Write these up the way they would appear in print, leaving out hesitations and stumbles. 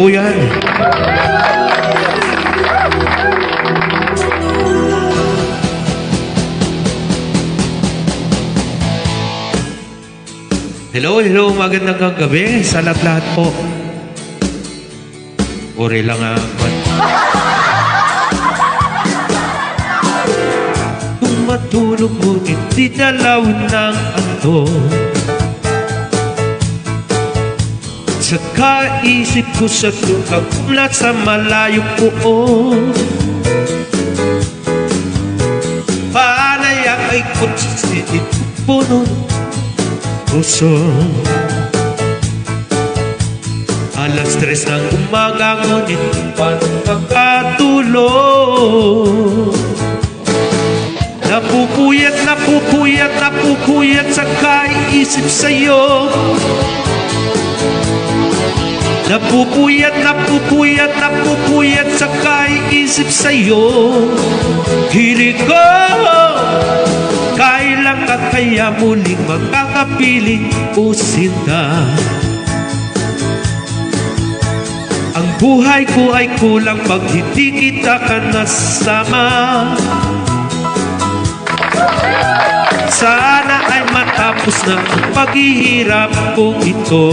buyan. Hello, hello, magandang gabi sa lahat po. Uri lang ako. Kung matulog mo, hindi dalaw ng anto. Saka isip ko sa kagumlat sa malayo po. Panayang ay kutsisit puno puso. Alas 3 ng umaga, ngunit paano makatulog? Napupuyat, napupuyat, napupuyat sa kaisip sa'yo. Napupuyat, napupuyat, napupuyat sa kaisip sa'yo. Hilig ko, kailan ka kaya muling makakapiling o sinta? Ang buhay ko ay kulang pag hindi kita ka nasama. Sana ay matapos na ang paghihirap kong ito.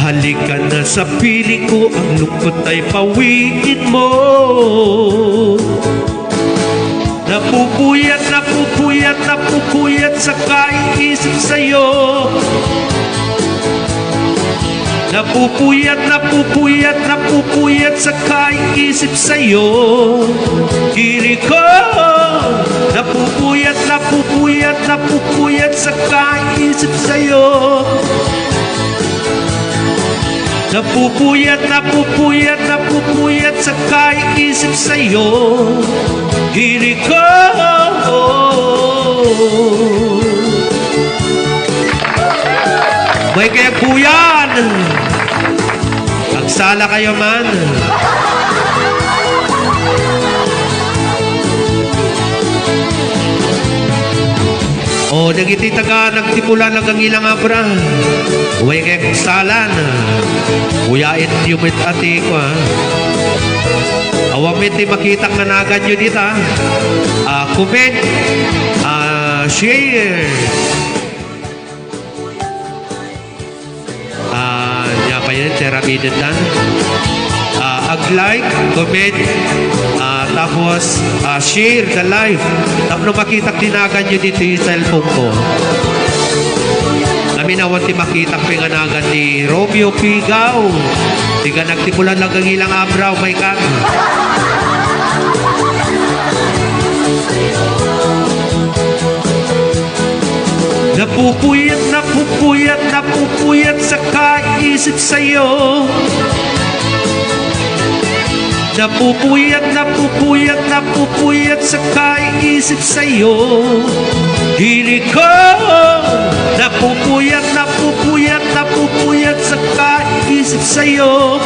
Halika na sa piling ko, ang lungkot ay pawiin mo. Napupuyat, napupuyat, napupuyat sa kaisip sa'yo. Napupuyat, napupuyat, napupuyat sa kaisip sa'yo. Hilig ko, napupuyat, napupuyat, napupuyat sa kaisip sa'yo. Napupuyat, napupuyat, napupuyat sa kaisip sa'yo. Hilig ko. May kaya buyan. Nagsala kayo man. O, nagititaga, nagtipulan lang ang ilang abra. Huwag kayong salan. Uyain yung mit ati ko, ha. Awang miti makitang nanagan nyo dito, ha. Comment, share. Niya pa yun, terabidin lang. Ag-like, comment, tapos share the live. Tapos makita tinagan nyo dito yung cellphone ko. Namin awan ti makita pinganagan ni Romeo Pigaw. Tiga nagtipulan lang ang ilang abraw, my God. Napupuyat, napupuyat, napupuyat sa kaisip sa'yo. Napupuyat, napupuyat, napupuyat sa kaisip sa'yo. Hilig ko, napupuyat, napupuyat, napupuyat sa kaisip sa'yo.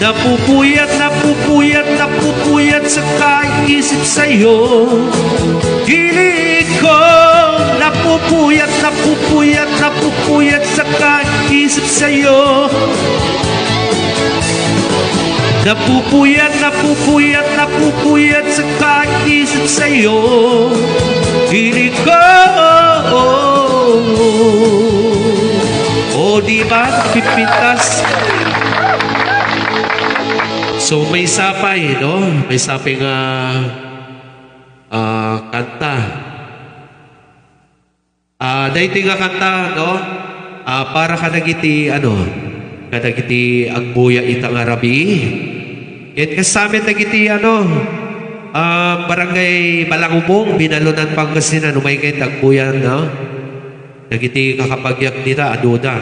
Napupuyat, napupuyat, napupuyat sa kaisip sa'yo. Hilig ko, napupuyat, napupuyat, napupuyat sa kaisip sa'yo. Napupuyat, napupuyat, napupuyat sa kaisip sa'yo. Hilig ko. O, diba? Pipintas. So, may sapay, no? May sapay nga kanta. Daiti nga kanta, no? Para kadagiti, kadagiti ang buya itang arabi. At kasamin nagiti barangay Balangubong, Binalunan, Pangasinan, umay kayo tagbuyan, no? Nagiti kakapagyak nila, aduda.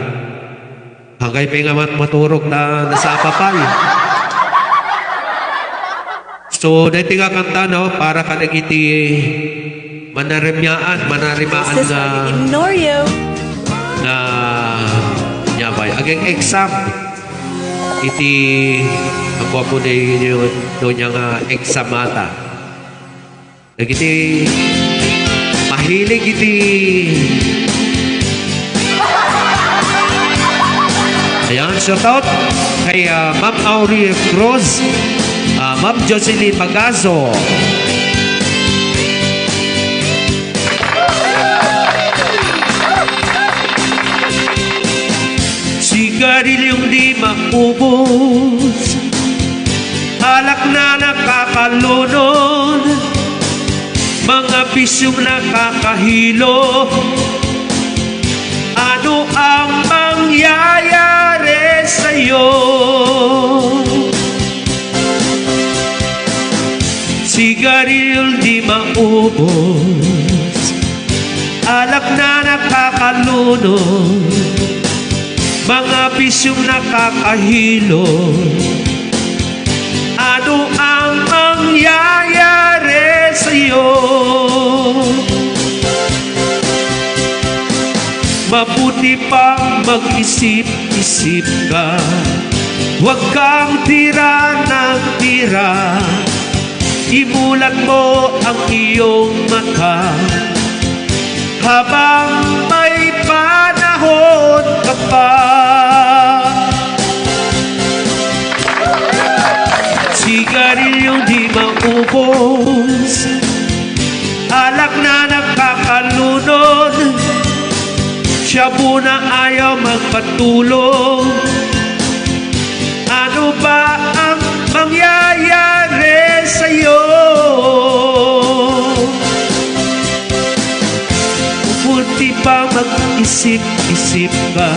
Hanggang pa nga maturog na nasapapay. So, dahil nga kanta, no? Para ka nagiti manarimaan na nyabay. Agang exam, iti ako po na yun niya nga examata. Nagiti mahilig iti shoutout kay Ma'am Aurie Cruz, Ma'am Jocelyn Magazo, sigarilyong di maubos, alak na nakakalunod, mga bisyong nakakahilo. Ano ang mangyayari sa'yo? Sigarilyong di maubos, alak na nakakalunod, mga bisyong nakakahilo. Ano ang mangyayari sa'yo? Mabuti pang mag-isip-isip ka, huwag kang tira ng tira. Imulat mo ang iyong mata habang may panahon ka pa. Sigarilyong di maubos, alak na nakakalunod, shabu na ayaw magpatulong. Ano ba ang mangyayari sa'yo? Mabuti pa mag-isip-isip ka,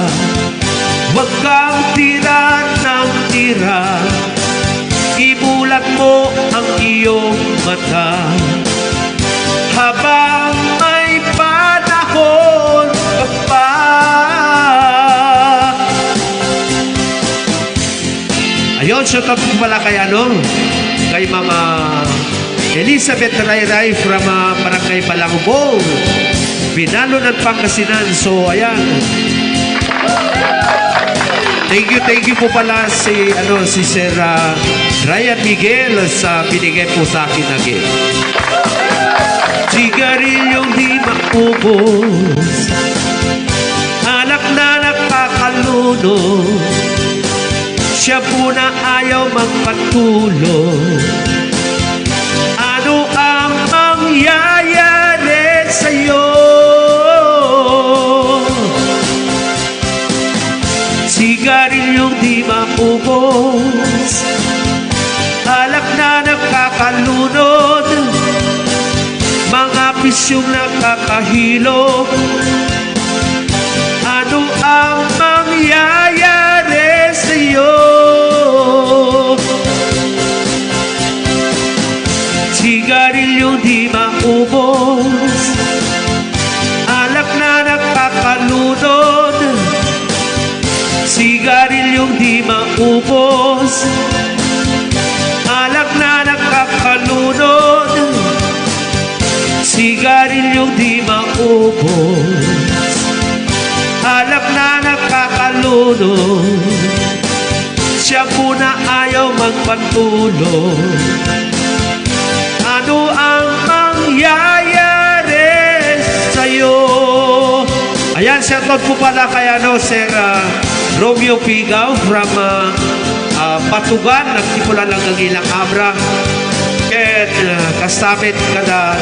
huwag kang tira ng tira. Imulat mo ang iyong mata habang may panahon ka pa. Ayun, shoutout ko pala kay kay Mama Elizabeth Rayray from Barangay Balangubong, Binalo ng Pangasinan. So, ayan. Thank you po pala si Sir Ryan Miguel sa binigay po sa akin na gift. Sigarilyong di maubos, alak na nakakalunod, siya po na ayaw magpatulog. Ano ang mangyayari sa'yo? Sigarilyong di maubos, alak na nakakalunod, mga pisyong nakakahilo. Ano ang mangyayari sa'yo? Sigarilyong di maubos, alak na nakakalunod, sigarilyong di maubos, alak na nakakalunod, sigarilyong di maubos, alak na nakakalunod, siya po na ayaw magpatulog. Ano ang mangyayari sa'yo? Ayan, shoutout po pala kay Sir Romeo Pigaw from Patugan, nagsipulan lang ng ilang abra. At kasabit kada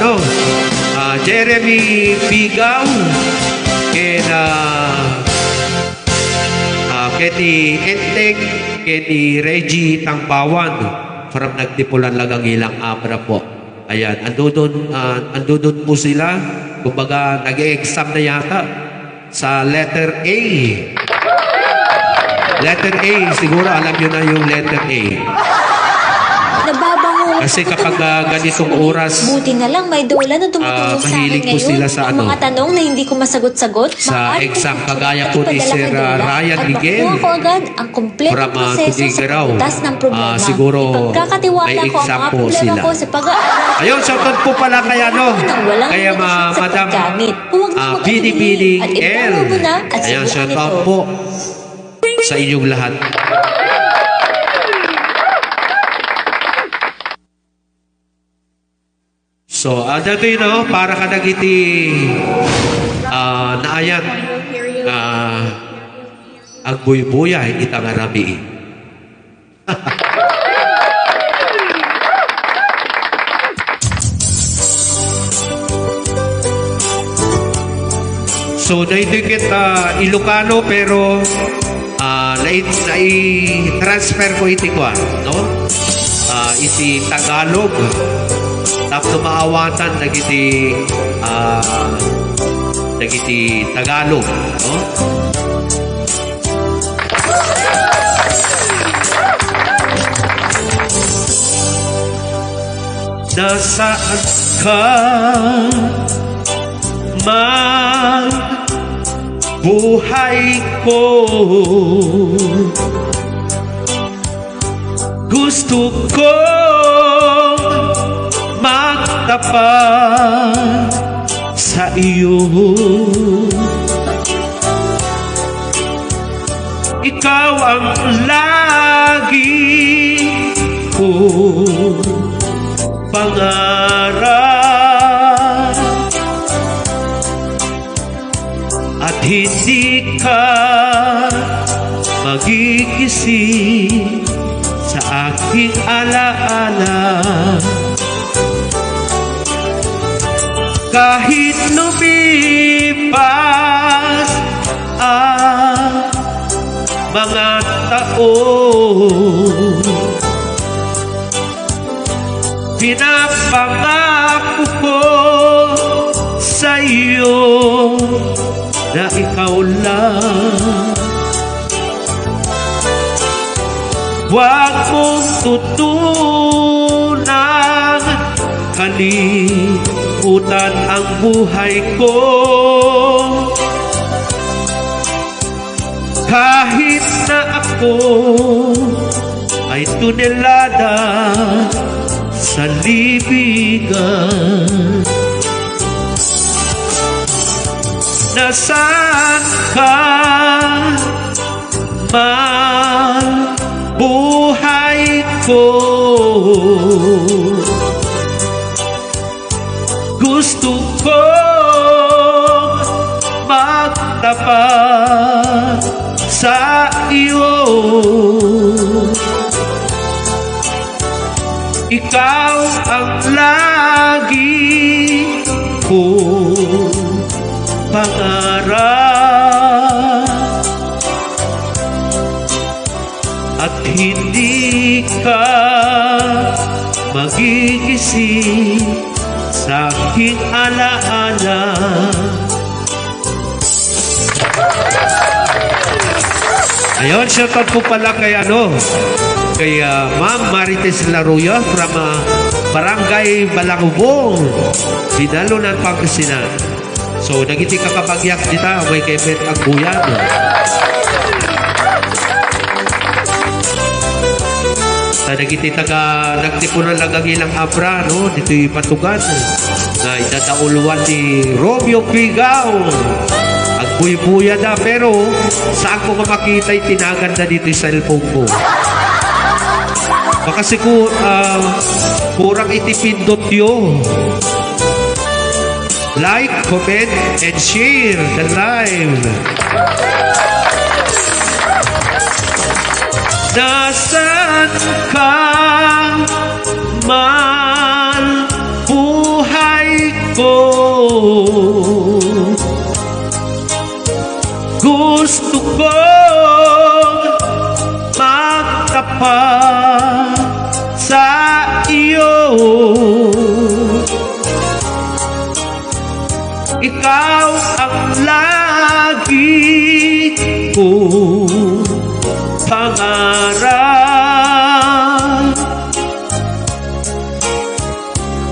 Jeremy Pigaw, kay Enteng, kay Reggie Tangpawan from nagtipulan lang ang ilang abra po. Ayan, andudun po sila, kumbaga nag-e-exam na yata sa letter A. Letter A, siguro alam nyo na yung letter A. Nababango. Kasi kapag ganitong oras, Buti na lang may dola na tumutulong sa akin mahilig po ngayon. sila sa Ang mga tanong na hindi ko masagot-sagot. sa maaari exam kong kagaya po ni ipadala Sir kay Dola Ryan at Miguel makuha ko agad ang kumpleto from proseso sa Tudigaraw. pagtas ng problema. Siguro Ipagkakatiwala may ko ang exam mga po problema sila. ko sa pag-aaral. Ayun, shoutout po pala kay Nang walang kaya limitasyon sa Madam paggamit. Huwag na Binibining at L. ibawa mo na at Ayun, subukan shoutout ito. po sa inyong lahat. So, dito yun, para ka nagiti naayan. ang buybuyay itang arami. So, naidikit Ilocano pero nai-transfer ko iti ko, no? Iti Tagalog. Tapos maawatan nagiti Tagalog, no? Nasaan ka man buhay ko, gusto ko magtapat sa iyo. Ikaw ang lagi ko pangarap at hindi ka magigising sa aking alaala. Kahit lumipas ang mga taon, pinapangako ko sa iyo na ikaw lang. Huwag mong tutunan kalimutan ang buhay ko. Kahit na ako ay tunelada sa libingan, nasaan ka man buhay ko, gusto ko magtapat sa iyo. Ikaw ang lagi ko pangarap at hindi ka magigising sa aking alaala. Ayun, shoutout po pala kay kay Ma'am Marites Laruya from Barangay Balangubong, Binalunan, Pangasinan. So, nagiti ka kapagyak dita, may kay Bet ang buyan. Nagiti nagtipunan lang ang ilang abra, no? Dito'y patugan na idadauluan ni Romeo Pigaw. Ang buy-buya na, pero saan ko makita'y tinaganda dito yung cellphone ko. Baka kurang itipindot yun. Like, comment, and share the live. Nasaan ka man buhay ko, gusto ko magtapat sa iyo. Ikaw ang lagi ko pangarap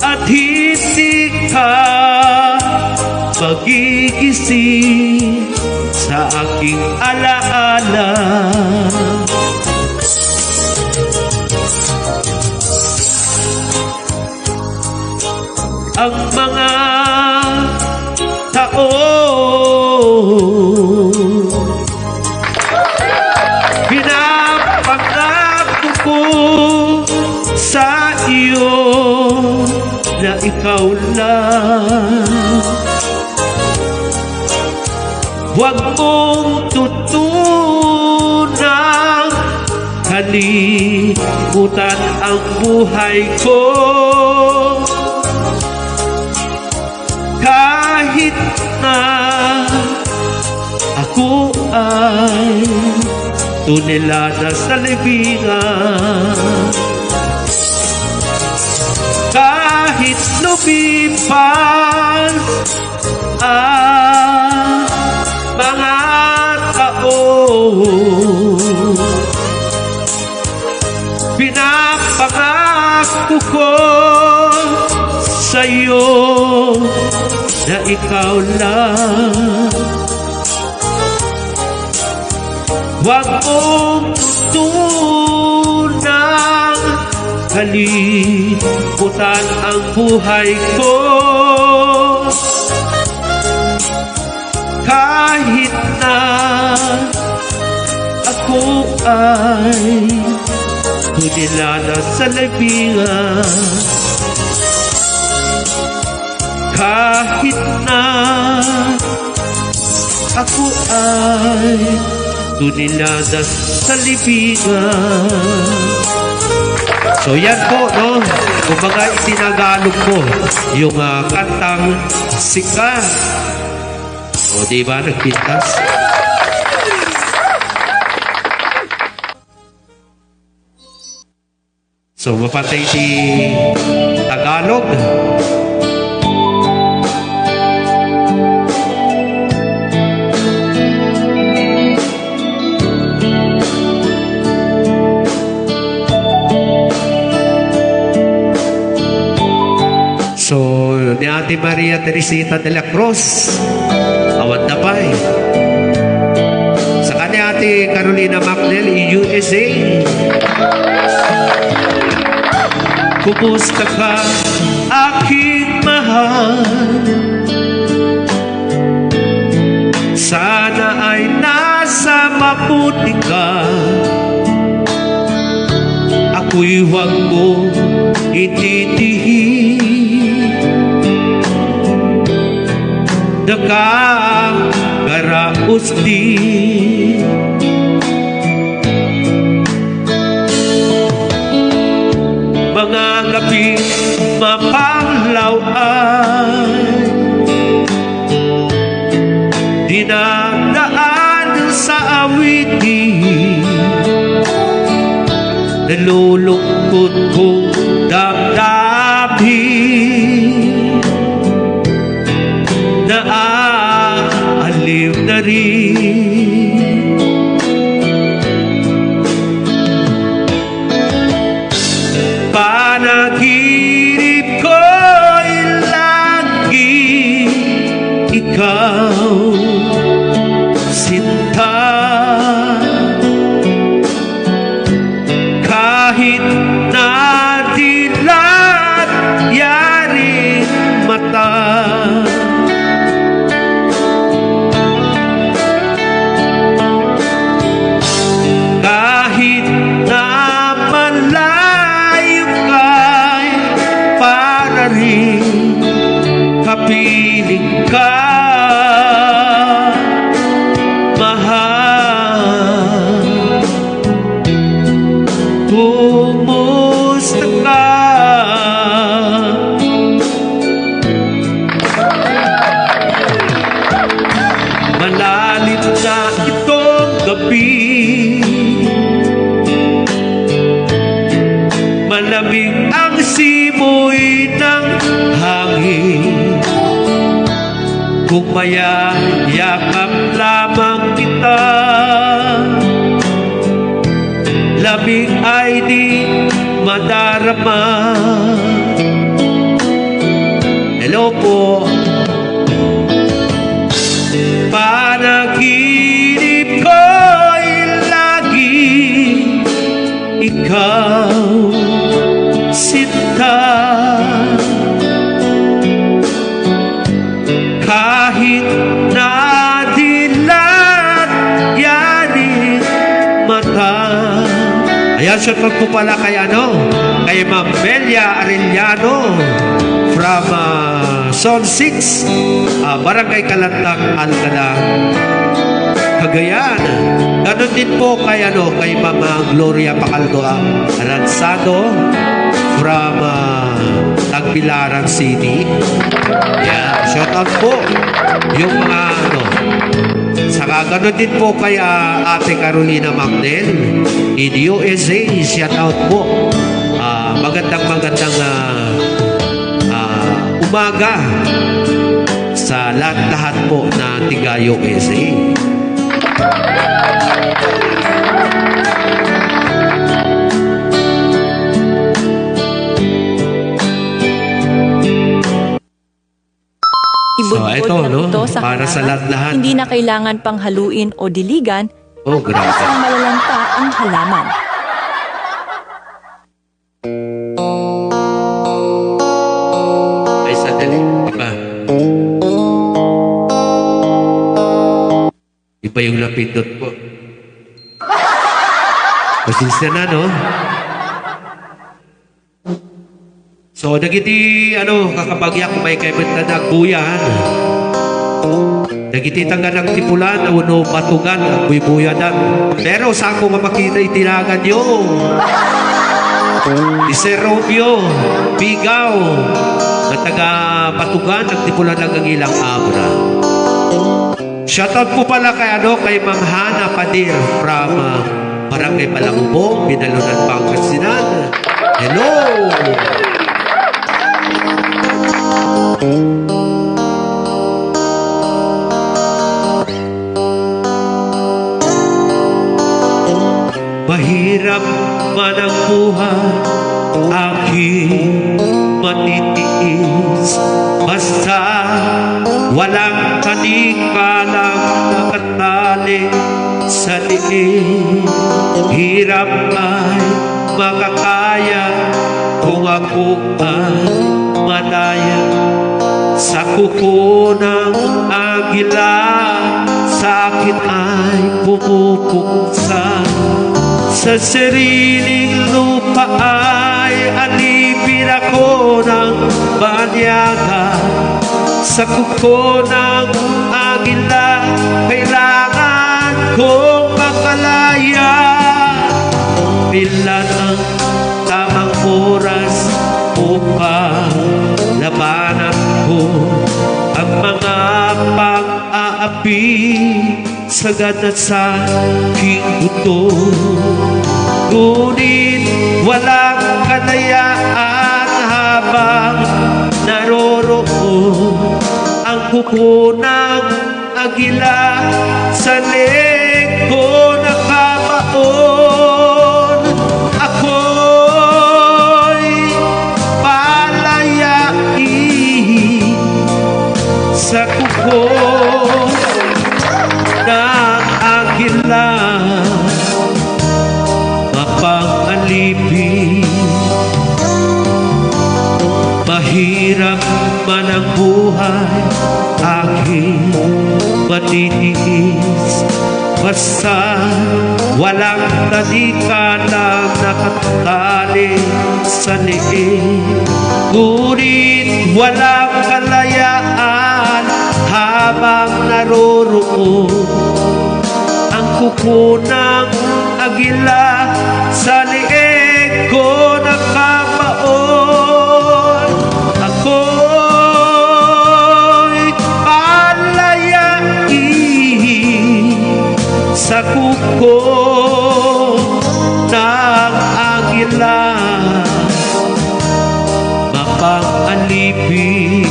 at hindi ka magigising sa aking alaala. Ang mga taon pinapangako ko sa iyo na ikaw lang. Huwag mong tutunan kalimutan ang buhay ko. Kahit na ako ay tunelada sa libingan, kahit lumipas ang mga taon, pinapangako ko sa'yo na ikaw lang. Huwag mong tunang kalimutan ang buhay ko. Kahit na ako ay tunilala sa libingan, kahit na ako ay tunilada sa libingan. So yan po, no? Kumbaga itinagalog ko yung kantang Sikat. O diba, nagpintas? So mapatay si Tagalog. So, ni Ate Maria Teresita de la Cruz, Awan na pa eh. Sa kanya Ate Carolina Macnel, USA. Kumusta ka, aking mahal? Sana ay nasa mabuti ka. Ako'y huwag mo itindihin. Nakakaraos din. Mga gabi mapanglaw ay dinadaan sa awitin. Nalulungkot kong damdamin, naaaliw na rin. Panaginip ko'y lagi ikaw, sinta. Kahit na dilat yaring mata, kahit na malayo ka'y para rin kapiling ka, mahal. Kumusta ka? Malalim na itong gabi, malamig ang simoy ng hangin. Kung mayayakap lamang kita, lamig ay di madarama. Hello po. Panaginip ko'y lagi ikaw, sinta. Kahit na dilat yaring mata. Ayan, shout out po pala kay kay Ma'am Belia Arellano from Zone 6, Barangay Kalantang, Alcala. Cagayan. Ganon din po kay, kay Mama Gloria Pacaldo Aranzado from Tagbilaran City. Yeah, shout out po yung mga saka ganon din po kay Ate Carolina Magdel in USA. Shout out po. Magandang umaga sa lahat po na tiga USA. Ibudbud ito, na ito sa para sa halaman. lahat. Hindi na kailangan pang haluin o diligan Oh, para grabe. isang malalanta ang halaman. Ay, sandali. Iba. Iba yung napindot ko. Pasensya na, no? So, nagiti, kakapagyak may kaibit na nagbuyan. Nagiti tangga nagtipulan, batugan, nagbuy-buyadan. Pero saan ko makita itinagan nyo? Si Romeo, Bigaw, na taga Batugan, nagtipulan lang ang ilang abra. Shoutout po pala kay Ma'am Hana Padir from Barangay Palangubong, Binalunan, Pangasinan. Hello! Mahirap man ang buhay, aking matitiis. Basta walang kanikalang nakatali sa liig. Hirap ay makakaya kung ako ay malaya. Sa kuko ng agila, sa akin ay pumupuksa. Sa sariling lupa ay alipin ako ng banyaga. Sa kuko ng agila, kailangan kong makalaya. Bilan ang tamang oras upang labanan ko ang mga pang-aapi sagad at sa aking buto. Ngunit walang kalayaan habang naroroon ang kuko ng agila sa leeg ko nakabaon. Ako'y palayain sa kuko ng agila, mapang-alipin. Mahirap man ang buhay, aking matitiis. Basta walang talikalang nakatali sa liig. Ngunit walang kalayaan habang naroroon ang kuko ng agila sa liig ko nakabaon. Ako'y palayain sa kuko ng agila, mapang-alipin.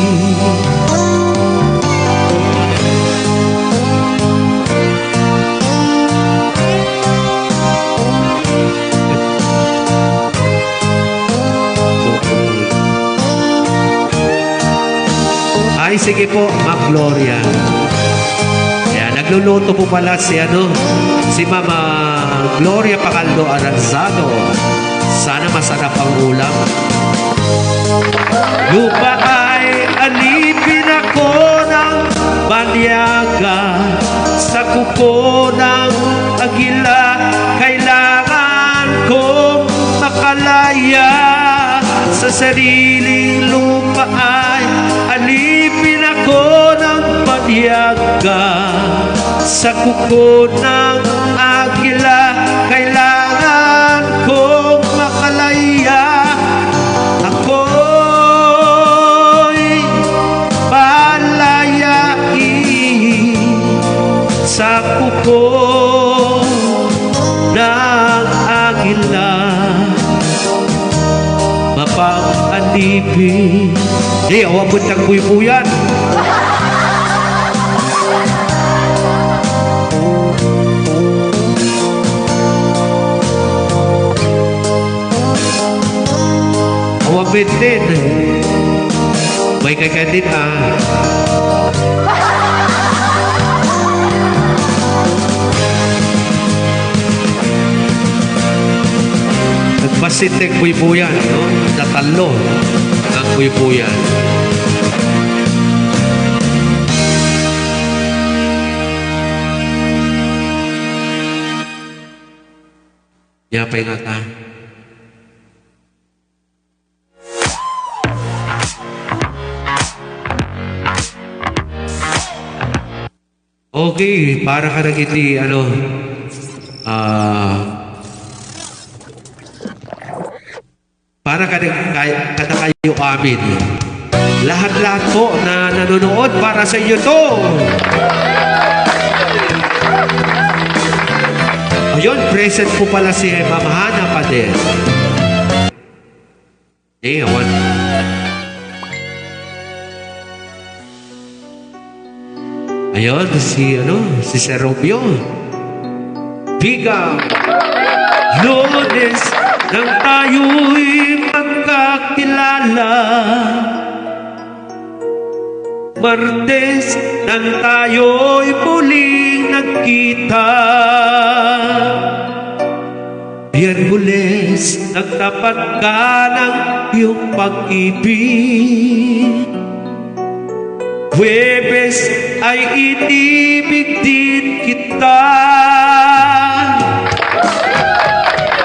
Ay, sige po, Ma'am Gloria. Kaya nagluluto po pala si Mama Gloria Pacaldo Aranzado. Sana masarap ang ulam. Lupa ay alipin ako ng banyaga. Sa kuko ng agila, kailangan kong makalaya. Sa sariling lupa ay alipin ako ng banyaga. Sa kuko ng agila, kailangan kong makalaya. Ako'y palayain sa kuko ng agila. Mapang-alipin. Di, awabot kang buy-buyan. Awabit din. May kakatin Nagpasit ng buy-buyan, no? Natalo ang buy-buyan. Yapay nga ka. Okay, para ka na giti, para ka na kayo amin. Lahat-lahat po na nanonood para sa inyo to. Ayun, present po pala si Ma'am Hana pa din. Ewan. Ayun, si Sir Romeo. Biga. Lunes nang tayo'y magkakilala. Martes nang tayo'y muling nagkita. Miyerkules nagtapat ka ng iyong pag-ibig. Huwebes ay inibig din kita.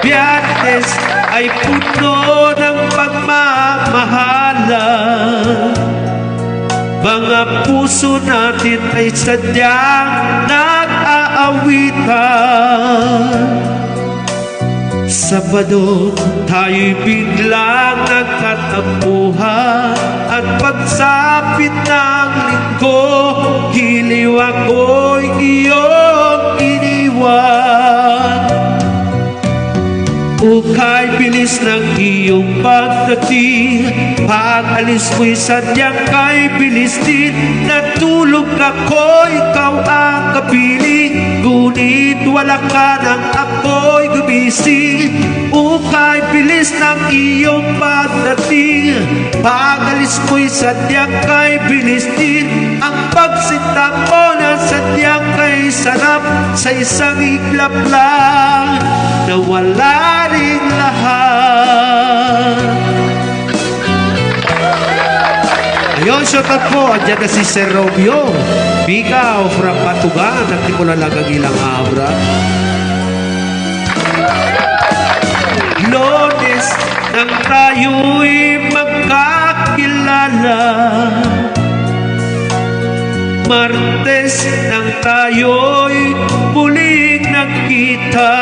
Biyernes ay puno ng pagmamahalan. Mga puso natin ay sadyang nag-aawitan. Sabado, tayo'y biglang nagkatapuhan. At pagsapit ng linggo, hiliw ako'y iyong iniwan. Ukay bilis ng iyong pagdating. Pag-alis mo'y sadyang kay bilis din. Natulog ako, ikaw ang kapiling. Ngunit wala ka nang ako'y gumising. Ukay bilis ng iyong pagdating. Pag-alis mo'y sadyang kay bilis din. Ang pagsinta mo na sadyang kay sarap. Sa isang iglap lang nawala rin lahat. Ayun, shoutout po. Andiyan na si Sir Romeo. Bigaw, from Patugan. Nagtimula lang ang ilang abra. Lunes nang tayo'y magkakilala. Martes nang tayo'y muling nagkita.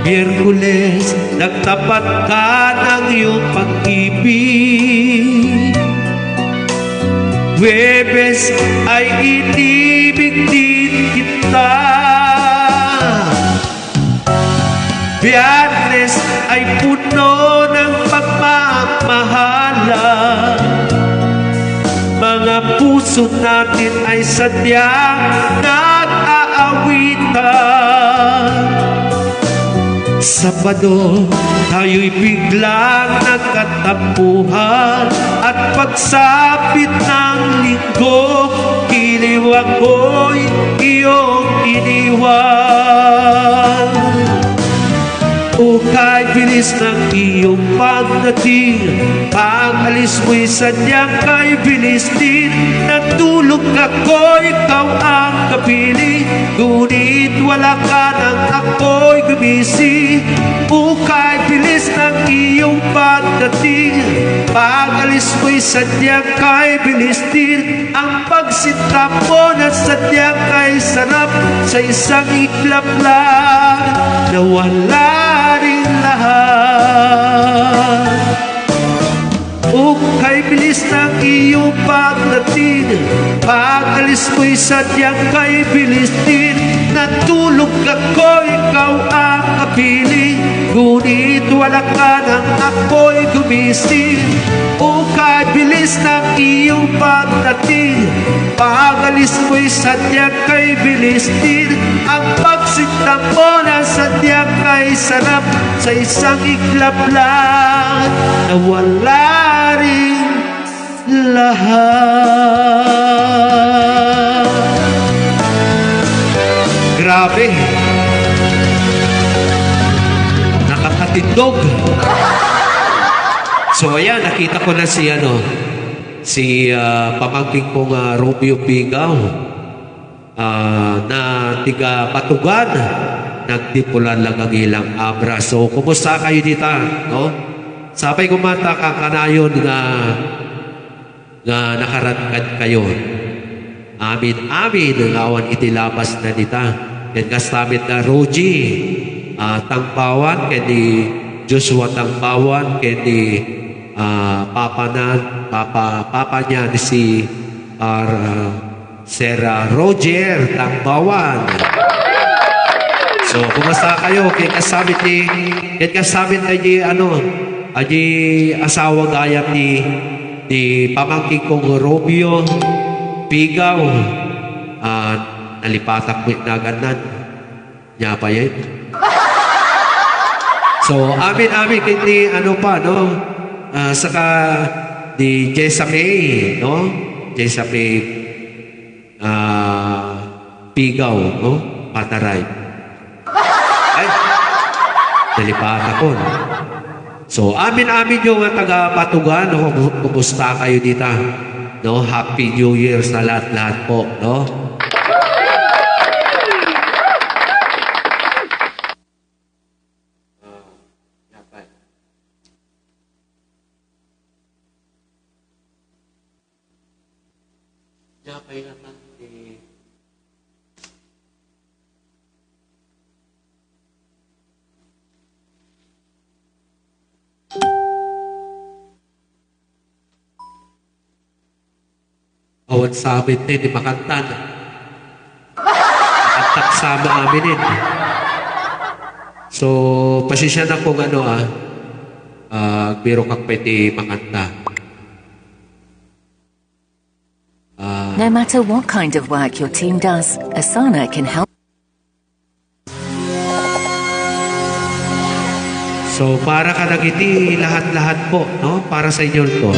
Miyerkules, nagtapat ka ng iyong pag-ibig. Huwebes ay inibig din kita. Biyernes ay puno ng pagmamahalan. Mga puso natin ay sadyang nag-aawitan. Sabado, tayo'y biglang nagkatapuhan. At pagsapit ng linggo, hiliw ako'y iyong iniwan. Ukay bilis ng iyong pagdating. Pag-alis mo'y sadyang kay bilis din. Natulog ako, ikaw ang kapiling. Ngunit wala ka nang ako'y gumising. Ukay bilis ng iyong pagdating, pag-alis mo'y sadyang kay bilis din. Ang pagsinta mo na sadyang kay sarap, sa isang iglap lang nawala rin lahat. Kay bilis ng iyong pagdating, pag-alis mo'y sadyang kay bilis din. Natulog ako, ikaw ang kapiling, ngunit wala ka nang ako'y gumising. Kay bilis ng iyong pagdating, pag-alis mo'y sadyang kay bilis din. Ang pagsinta mo na sadyang kay sarap, sa isang iglap lang nawala rin lahat. Grabe, nakakatindog. So ayan, nakita ko na si pamangking kong Romeo Pigaw, na tiga Batugan, nagdipulan lang ang ilang abra. So kumusta kayo dito, no? Sabay kumanta ka kanayon nga nakaratkan kayo. Amin, ng awan itilabas na dita. Yan kastamit na Roji, Tangpawan, kaya di Joshua Tangpawan, kaya di papa niya si Sir Roger Tangpawan. So, kumusta kayo? Kaya kasabit na di asawa gayam ni pamangking kong Romeo Pigaw. Nalipatak mo na ganan. Niya pa yan. So, amin kiti saka di Jessa May, no? Jessa May Pigaw, no? Pataray. Ay, nalipatak ko. So, amin yung taga Patugan, no? Kumusta kayo dito? No? Happy New Year sa lahat po, no? Awan sa amin din, makantan. Makantak sama amin din. So, pasisya na kung biro kang pwede makanta. No matter what kind of work your team does, Asana can help. So, para ka nagiti lahat-lahat po, no? Para sa inyo to.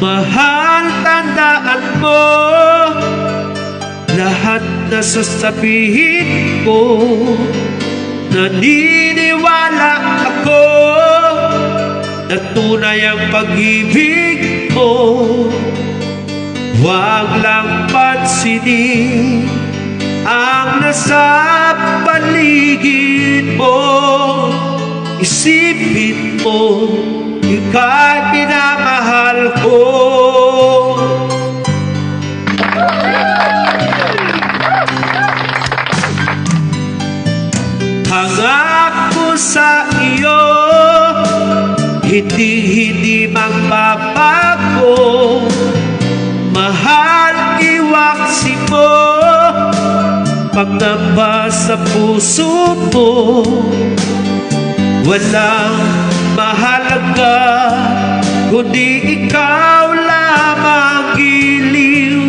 Mahal, tandaan mo lahat na sasabihin ko. Naniniwala ako na tunay ang pag-ibig mo. Huwag lang pansinin ang nasa paligid mo. Isipin mo, ika'y minamahal ko. Hangako sa iyo, hindi magbabago. Mahal, iwaksi mo pag nabasa puso mo. Walang mahalaga kundi ikaw lamang, giliw.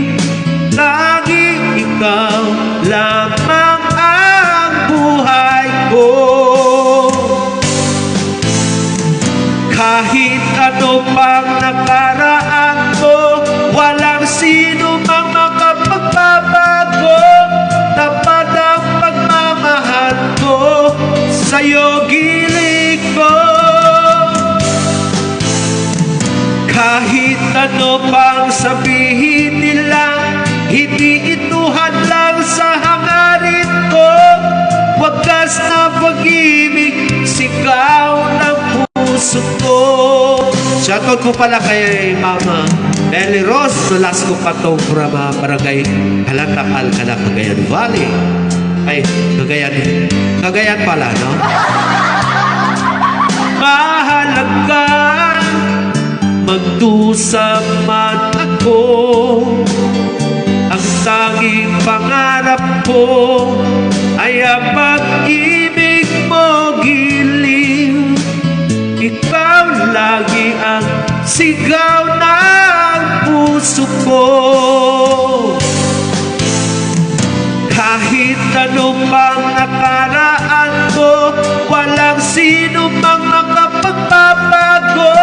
Laging ikaw lamang ang buhay ko. Kahit ano pang nakaraan mo, walang sino mang makapagbabago. Tapat ang pagmamahal ko sa'yo, gilig ko. ituhan lang sa hangarin ko. Wagas na pag-ibig, sigaw ng puso ko. Shoutout po pala kay Mama Nelly Rose Nolasco Patong from Barangay Halantakal, Cagayan Valley. Ay, Cagayan pala, no? Mahalaga magdusa man ako, ang tanging pangarap ko ay ang pag-ibig mo giliw. Ikaw lagi ang sigaw ng puso ko. Kahit ano pang nakaraan ko, walang sino mang makapagpapago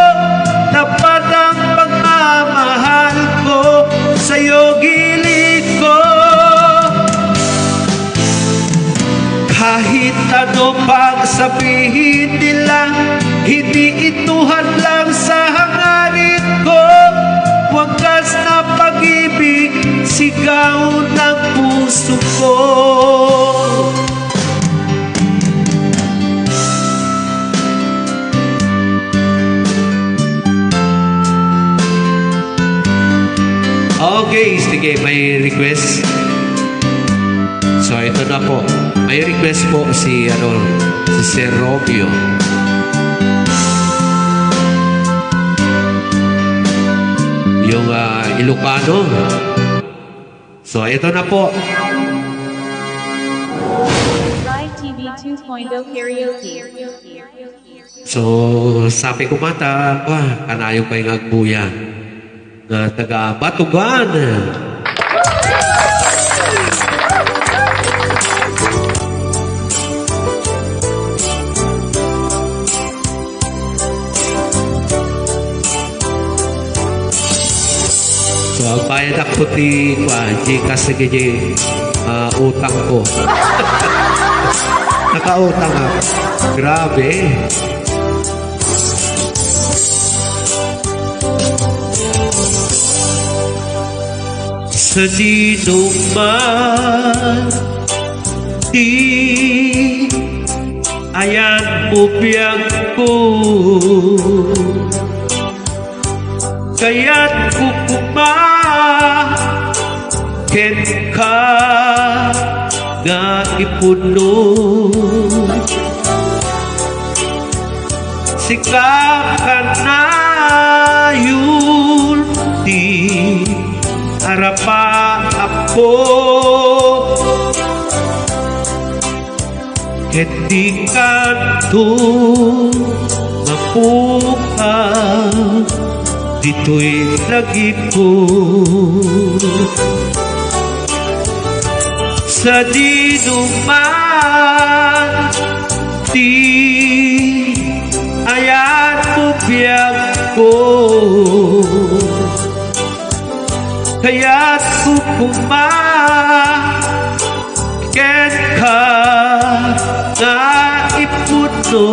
na parang pagmamahal ko sa'yo gilid ko. Kahit ano pang sabihin nila, hindi ituhan lang sa hangarin ko. Wagas na pag-ibig, sigaw ng puso ko. Okay, sige, may request. So, ito na po. May request po si Sir Romeo. Yung Ilocano. So, ito na po. Live TV 2.0 karaoke. So, sabi ko mata, kanayong pa yung agbuya na taga Batugan. So, ang bayad ako ti Gcash na utang ko. Nakautang ako. Grabe. Sa ninong man, di ayan mo biyang ko. Kaya't kukuma ken ka nga ipuno. Sikakan na yun di harapa ako. Ket di kanto mapuka dito'y lagi ko. Sa dinuman di ayan mo biyag ko. Kaya't kukuma ken ka nga ipuno.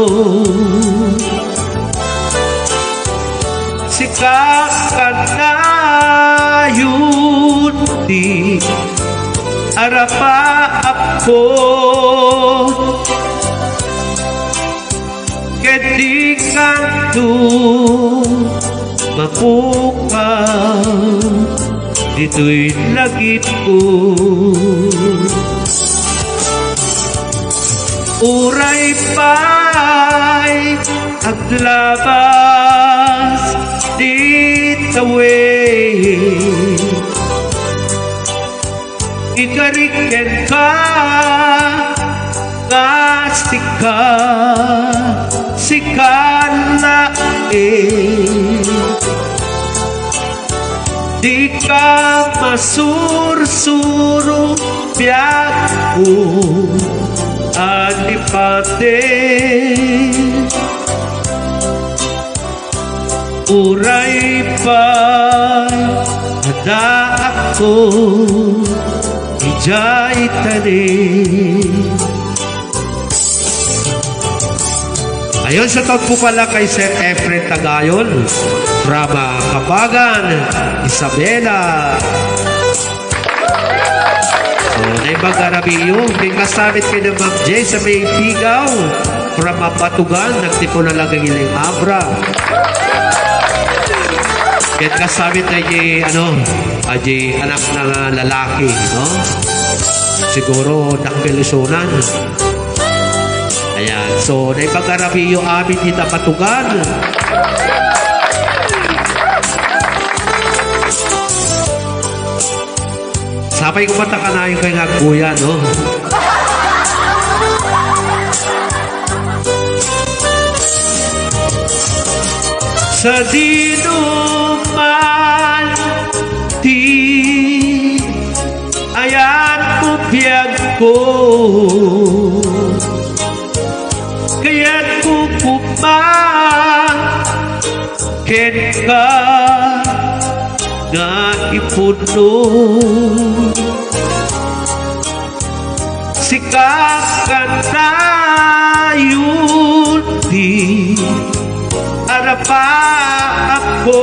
Sikakan na yun di arapa ako. Kedi kanto mapuka dito'y lagit ko. Uray pa'y aglabas ditawe. Ikariken ka ngastika sikala di ka masursuro biyak ko alipate. Uray pa ada ako ijay tanim. Ayun, sa taon po pala kay Sir Efren Tagayon from Kabagan, Isabela. So, naibang Arabiyo, may kasabit ka na Ma'am Jay sa may pigaw. From Mapatugan, nagtipo na lang ang ilang abra. Kaya kasabit na yung anak ng lalaki, no? Siguro nakpilusunan. Ayan, so naibang Arabiyo amin dito Patugan. Sabay kumata ka na yung kay Ngagbuya, no? Sa dinuman di ayan mo biyag ko kaya't kukumang ken ka nga ipuno sikakan na yun di arapa ako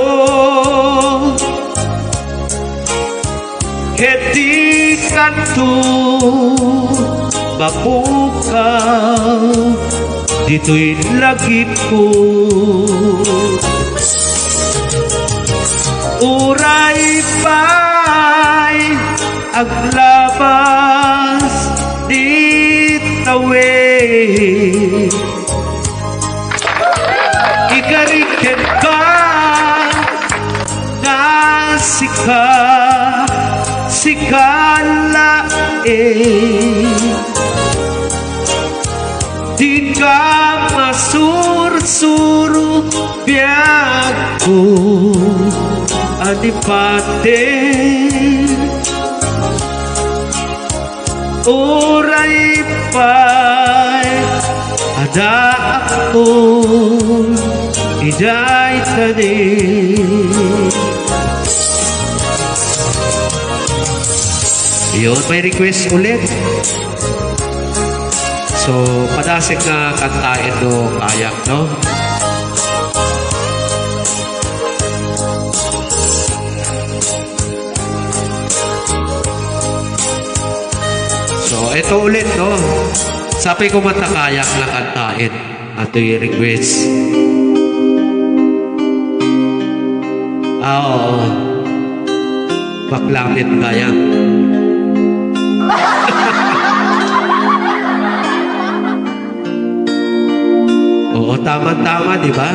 keti kanto mapukaw dito'y lagi ko uray pa'y aglabas ditawe ikarikin ka na sikala di ka masursuro biyak ko adipate oray pa'y ada ako iday tanin. Yun, may request ulit. So, padasig na kantain no kayak, no? So, ito ulit, no? Sabi ko matakayak na kantain. Ito yung request. Oo. Baklamit kayak. Oo, tama-tama, di ba?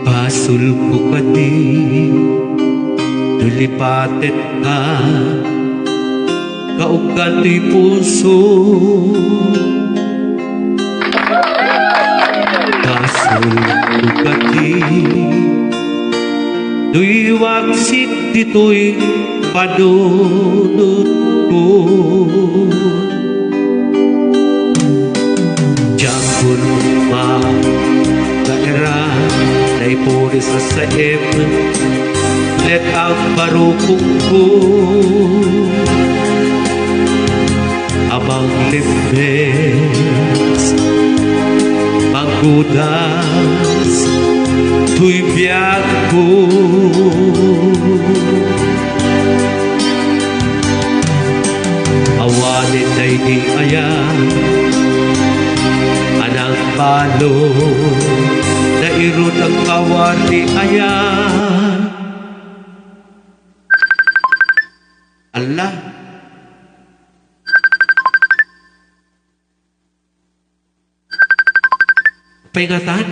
Pasul ko ka din, nulipatit ka, kaugato'y puso. Pasul ko ka din, duiwaksit dito'y panunod ko. Jambon ma daera na ipulis sa saim let ang barukong ko amang limbes manggudas tuy biyak ko awanin na'y di ayan anang palo na irot ang kawan di ayan. Allah, pengatan.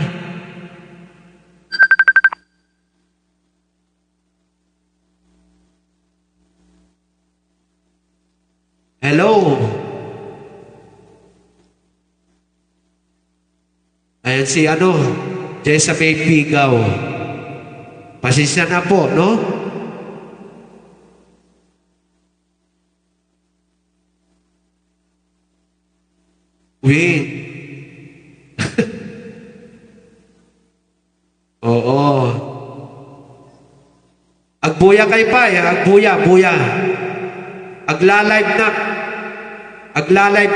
Hello. Ayan si Jessa May Pigaw. Pasensya na po, no? Wait. Oo. Agbuya kay pa, agbuya. Agla-live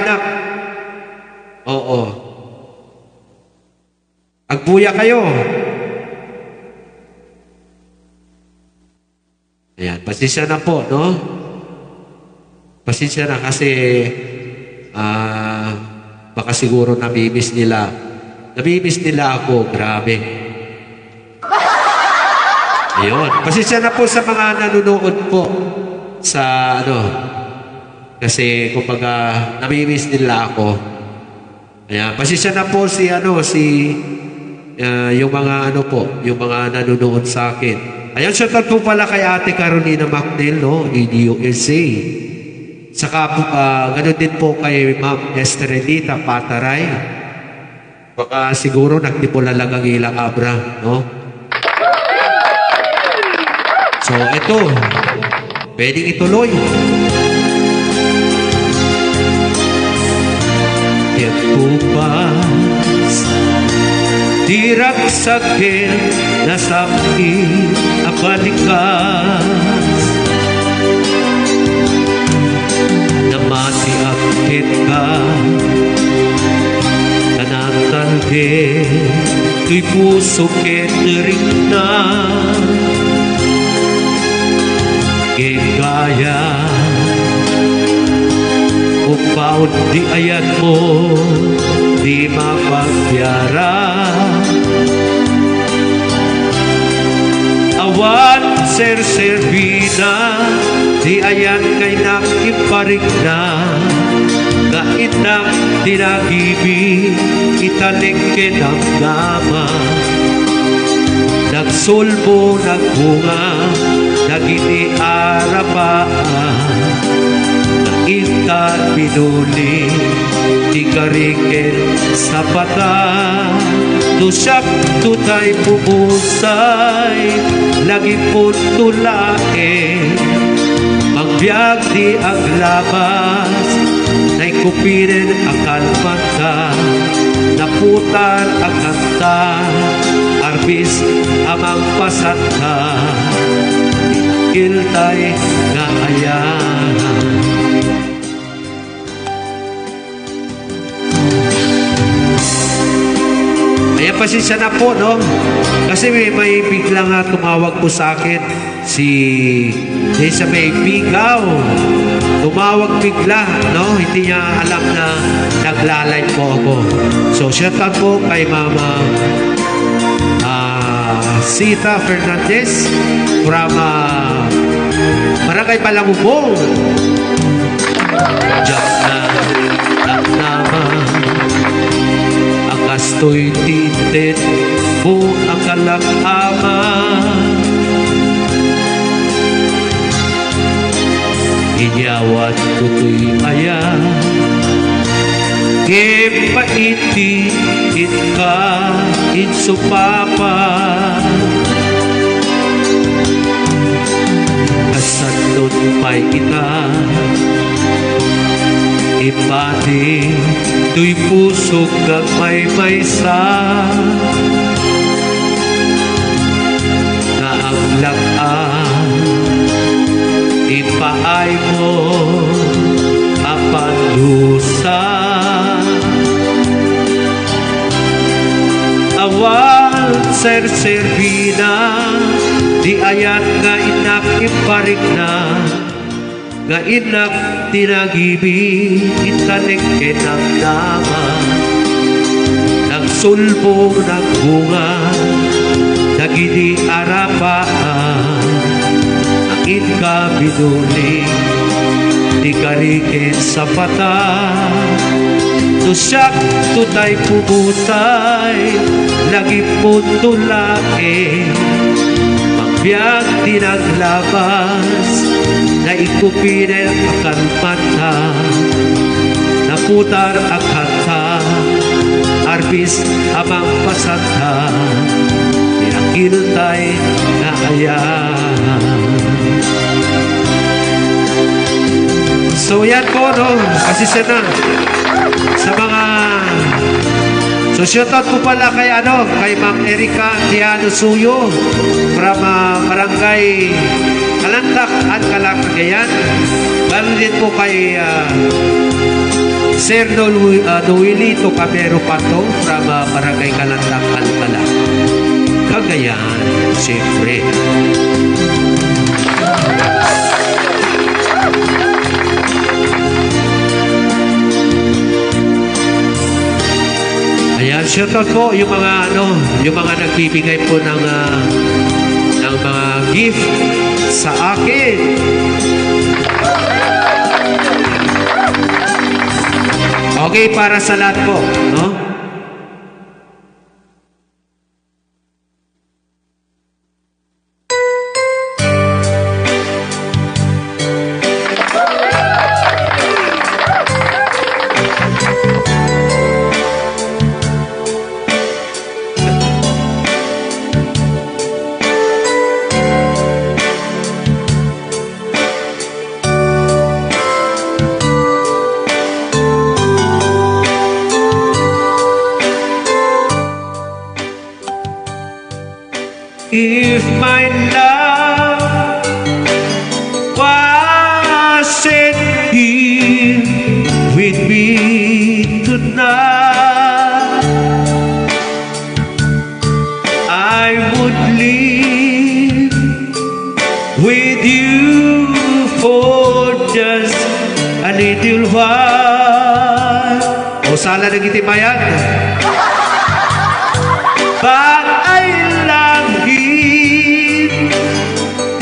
na. Oo. Magbuya kayo. Ayan, pasensya na po, no? Pasensya na kasi baka siguro namimiss nila. Namimiss nila ako, grabe. Ayun, pasensya na po sa mga nanonood po sa kasi kumbaga namimiss nila ako. Ayan, pasensya na po yung mga yung mga nanonood sa akin. Ayan, shoutout po pala kay Ate Carolina Macnel, no, in USA. Saka ganoon din po kay Ma'am Estrelita Pataray. Baka siguro nagtipula lang ang ilang abra, no? So, ito. Pwedeng ituloy. Yagpupas, dirak sakit na sakit apalikas, namati akit ka, tanang-talge, tuy puso rin na, gaya upaw di ayan mo di mapagbiara awan ser-servina di ayan kay nakiparig na kainang tinagibi italik kinamdama nagsulbo nagbunga nagini arapaan Ika pinuli di karikin sa pata tusak tutay pupusay lagi po tulake magbiag di aglabas na'y kupirin ang kalpata naputan ang kanta arbis amang pasata iltay nga ayan. Ayan, pasensya na po, no? Kasi may biglang tumawag po sa akin sa may Bigaw. Tumawag bigla, no? Hindi niya alam na naglalay po ako. So, shout out po kay Mama Sita Fernandez from Barangay Palangubong. Diyak na naman ang kastoy titit po ang kalak-ama inyawat kuto'y ayan Kepaiti itka itsupapa Kasanod pa'y ita Ipati tuy pusok kag may maysa Na ang lakaan Ipaay mo apalusa Awal ser-servina Di ayat nga inak iparik na Nga inak tinagibi Itanik kinang naman Nagsulbo ng bunga Nagini arapaan Ang inka binuling Di karikin sa pata Tusyak tutay puputay Lagi po tulake Magbiag di naglabas Na ikupinel akan mata Naputar ang kanta Arbis amang pasanta Pinakiltay na ayan So yan po, no? Kasi na sa mga so shoutout po pala kay kay Ma'am Erica Tiano Suyo from Barangay Kalantak at Kalakagayan. Ganoon din po kay Sir Noelito Camero Pato from Barangay Kalandang, Alcala. Cagayan, siyempre. Ayan, shoutout po yung mga yung mga nagbibigay po ng mga gift sa akin. Okay, para sa lahat po, no? If my love wasn't here with me tonight, I would live with you for just a little while. O sala ng itimayan. But I love him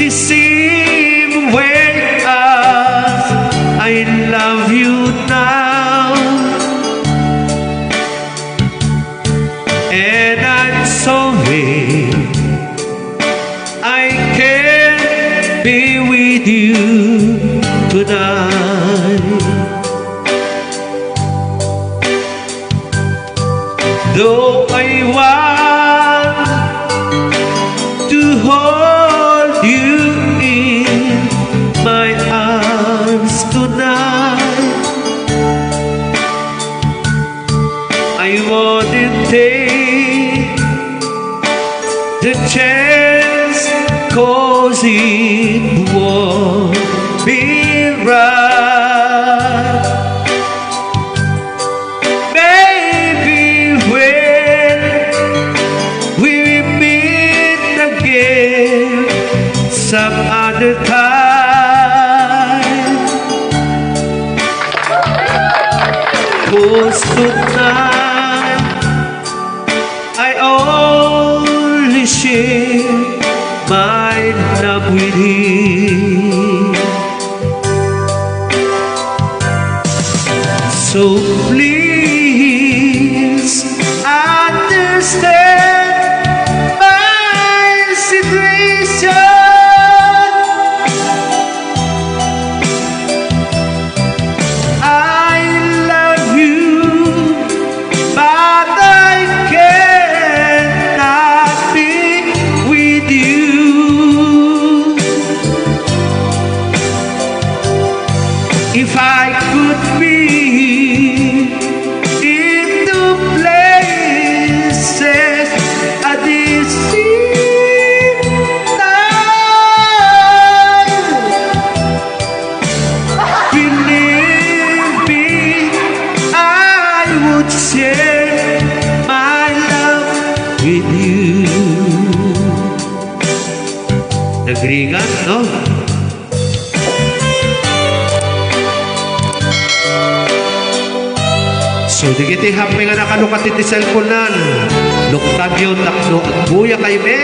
the same way as I love you now, and I'm sorry I can't be with you tonight. Though I want to hold you in my arms tonight, I wouldn't take the chance, 'cause it won't be right. Maybe when we meet again some other time, 'cause tonight I only share my love with him. So please understand my situation. I love you, but I cannot be with you. If I could be in the places at this time, believe me, I would share my love with you. Nagrigan, no? So di kiti hapay nga nakalukat iti cellphone nan. Luktab yun takno at buya kay me.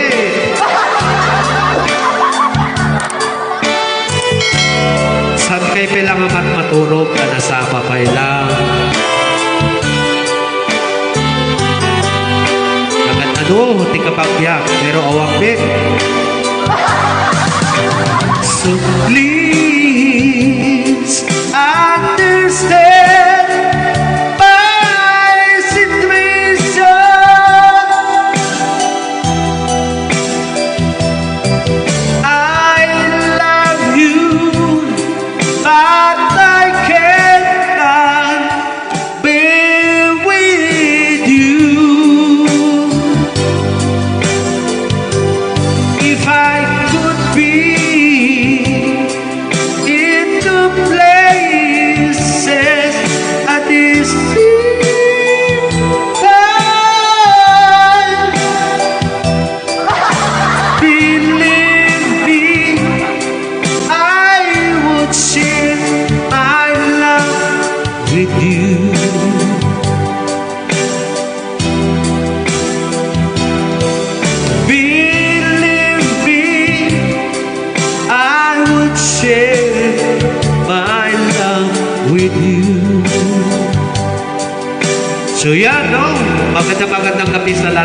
San kay pelang amat maturog ka na sa papay lang. Nagan ano, ti kapagbiyak, pero awang bit. So please understand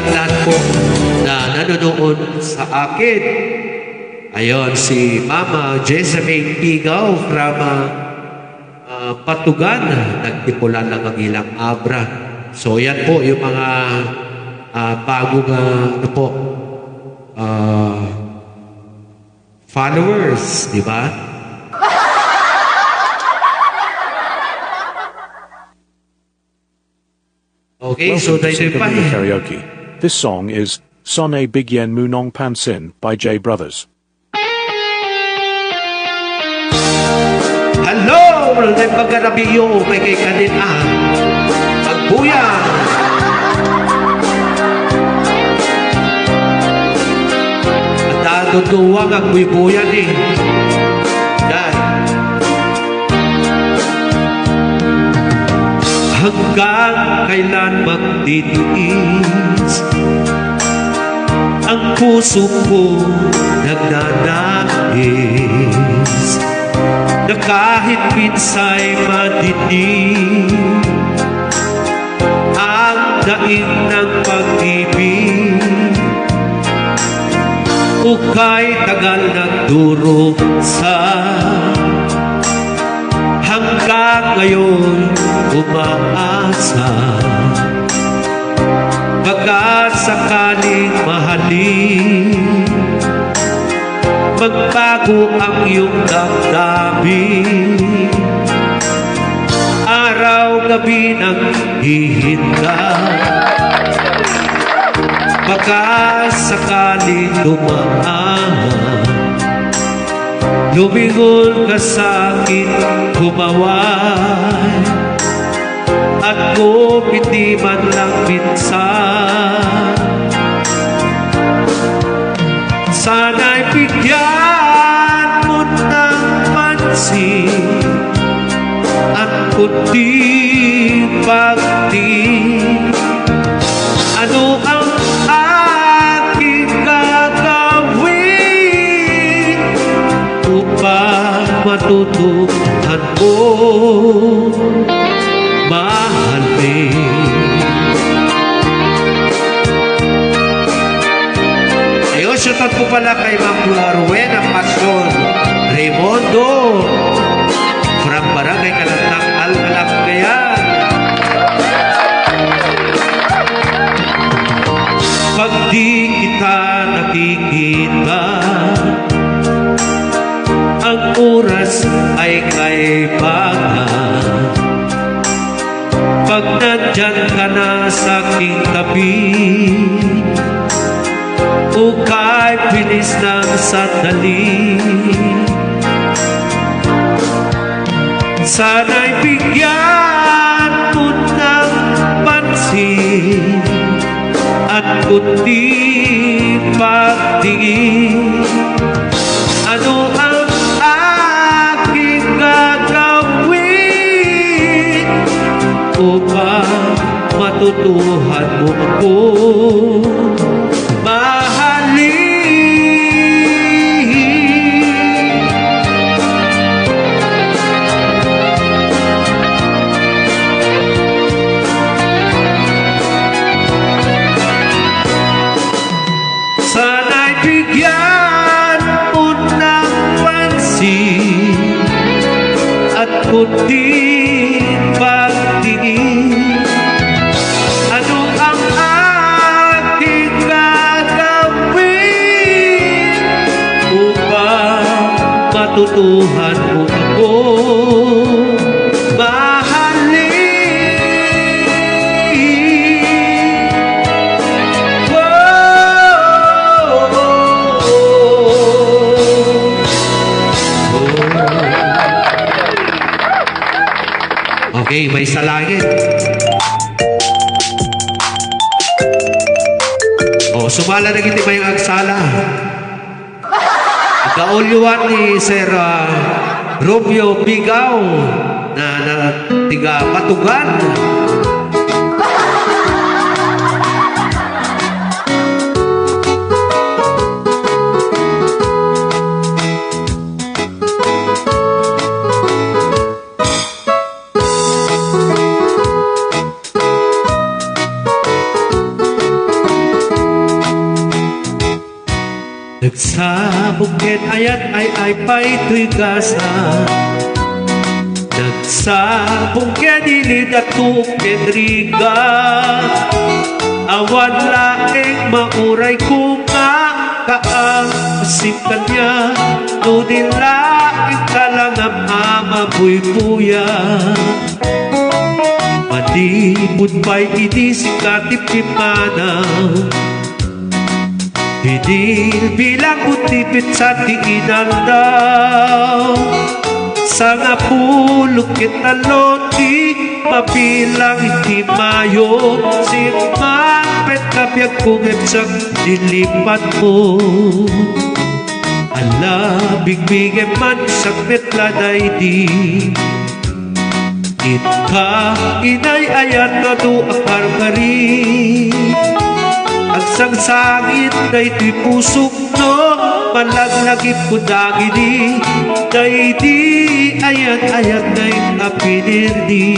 lahat po na nanonood sa akin. Ayon, si Mama Jessamine Pigaw from Patugan. Nagtipulan lang ang ilang abra. So yan po yung mga bagong ano po, followers, di ba? Okay, so Welcome to dahil pa Singapore Karaoke. This song is Sonne Bigyen Munong Pansin by J Brothers. Hello! Nalay pagkarabiyo kay kanin Magbuyang! At natutuwang ang buibuyan Yan. Hanggang kailan magtitiis ang puso ko nagnanais na kahit minsa'y madinig ang daig ng pag-ibig ukay tagal nagdurusa hanggang ngayon umaasa baka sakaling mahalin magbago ang iyong damdamin araw-gabi nang hihintay baka sakaling dumaan lumingon ka sa'kin kumaway at kung hindi man lang minsan sana'y bigyan mo ng pansin at kunting pagtingin. Ano ang aking gagawin upang matutuhan mo mahalin? Shoutout po pala kay Ma'am Rowena Pasyon Raymondo from Barangay Kalantang Alcalacayan. Pag di kita nakikita ang oras ay kailangan pag nandyan ka na sa aking tabi ukay bilis ng sandali sana'y bigyan mo ng pansin at kundi pagtingin ano ang aking gagawin upang matutuhan mo ako sana'y bigyan mo ng pansin at kunting pagtingin ano ang aking gagawin upang matutuhan mo ako mahalin. Okay, may salangit. Sumala na giti may agsala. Kaulyuan ni Sir Romeo Pigaw na tiga Patugan. Nagsabukit ayat ay pa'y tuy gasa. Nagsabukit ilid at tukit riga. Awan laeng mauray ko nga kaang asim kanya. Nunil laeng kalangam amabuy puya. Manibot pa'y idisikatip pimanaw. Hidil bilang utipit sa tiinan daw. Sa nga pulok kitaloti, mapilang hindi mayo. Simapet kapyag kungeb sa dilipat mo. Ala, bigbigem man sa metladay di. Itka, inay ayat na do akar-kari. Ang sangsangit na ito'y pusok no, malaglagip ko dagini. Day di ayat-ayat na yung apinirdi.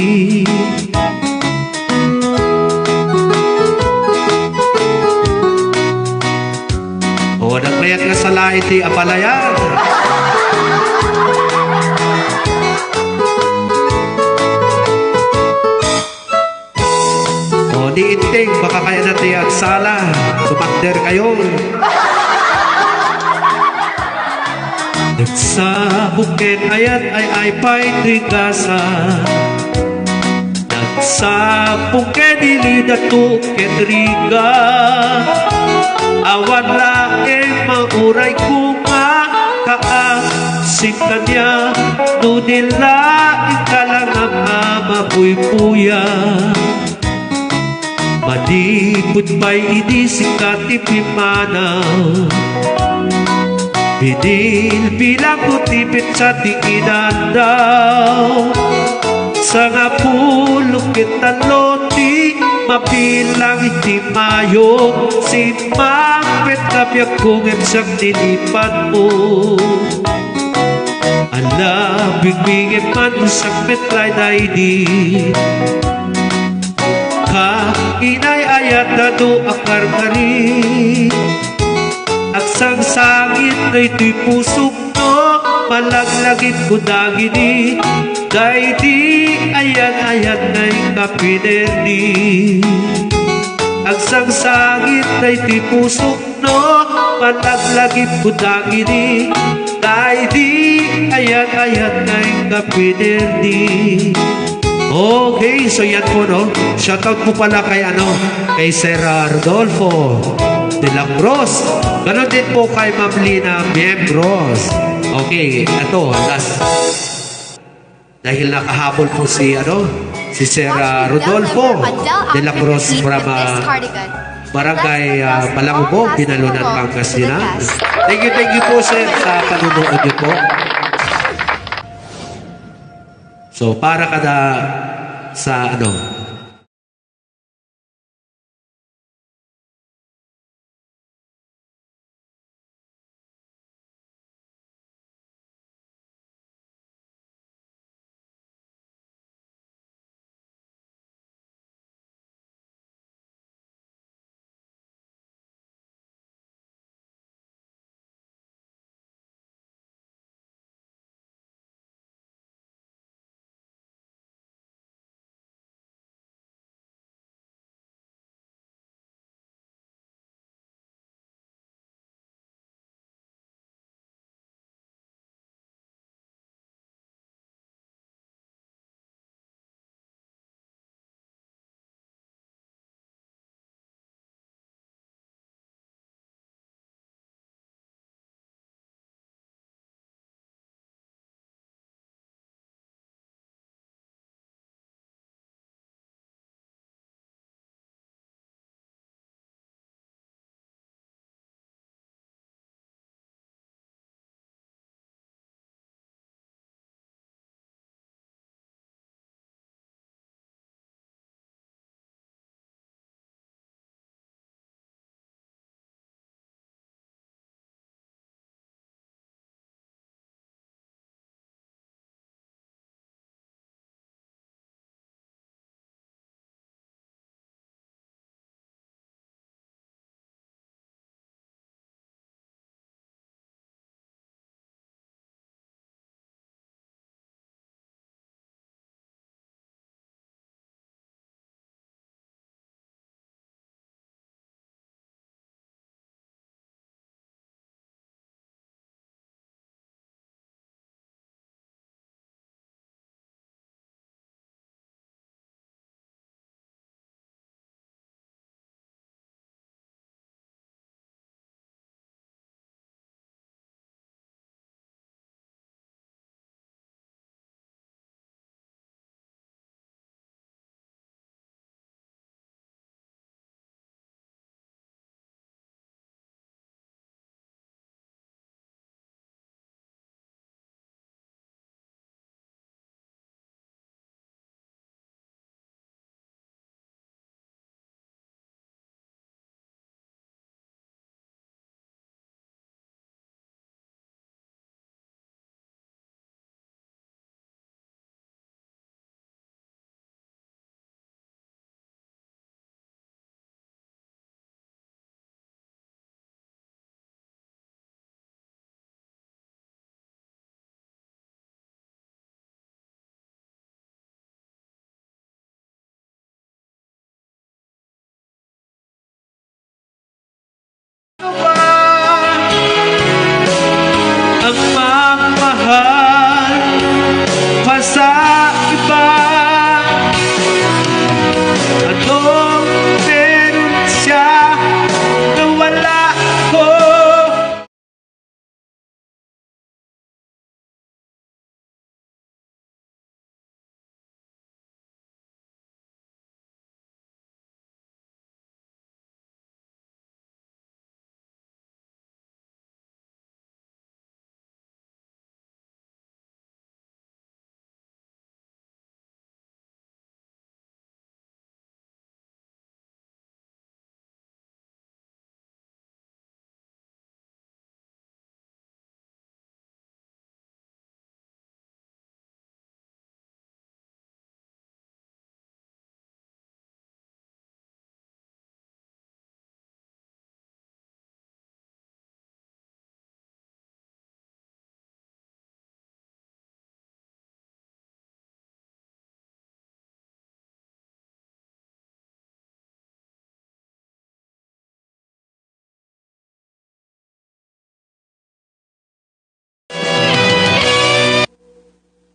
O, naglayat nga sa lahat di apalayan. O, di iting, baka kaya natin ang sala. Tumakder kayo. Nagsabukit ayat ay pa'y trigasa. Nagsabukit ilid at tukit riga. Awan laeng mauray ko nga kaasip kanya. Nunil laeng kalangam amabuy puya. Manibot pa'y idisikatip imanaw. Bidil bilang utipit sa tiinan daw. Sa nga pulok kitaloti, mapilang hindi mayo. Simapet kapyag kungeb sa dilipat mo. Ala, bigbigem man sa metlay na idi. Ka, inay ayat na do akar-kari. At sangsangit na ito'y pusok no, malaglagit ko dagini. Day di ayat-ayat na yung kapinerdi. Ang sangsangit na ito'y pusok no, malaglagit ko dagini. Day di ayat-ayat na yung kapinerdi. Okay, so yan po no. Shoutout po pala kay kay Sir Rodolfo de la Cruz. Ganon din po kay Ma'am Lina Miembros. Okay, ito, last. Dahil nakahabol po si Sir Rodolfo de la Cruz from Barangay Balangubog, Binalunan, Pangasinan. Thank you po sir sa panunood niyo po. So para kada sa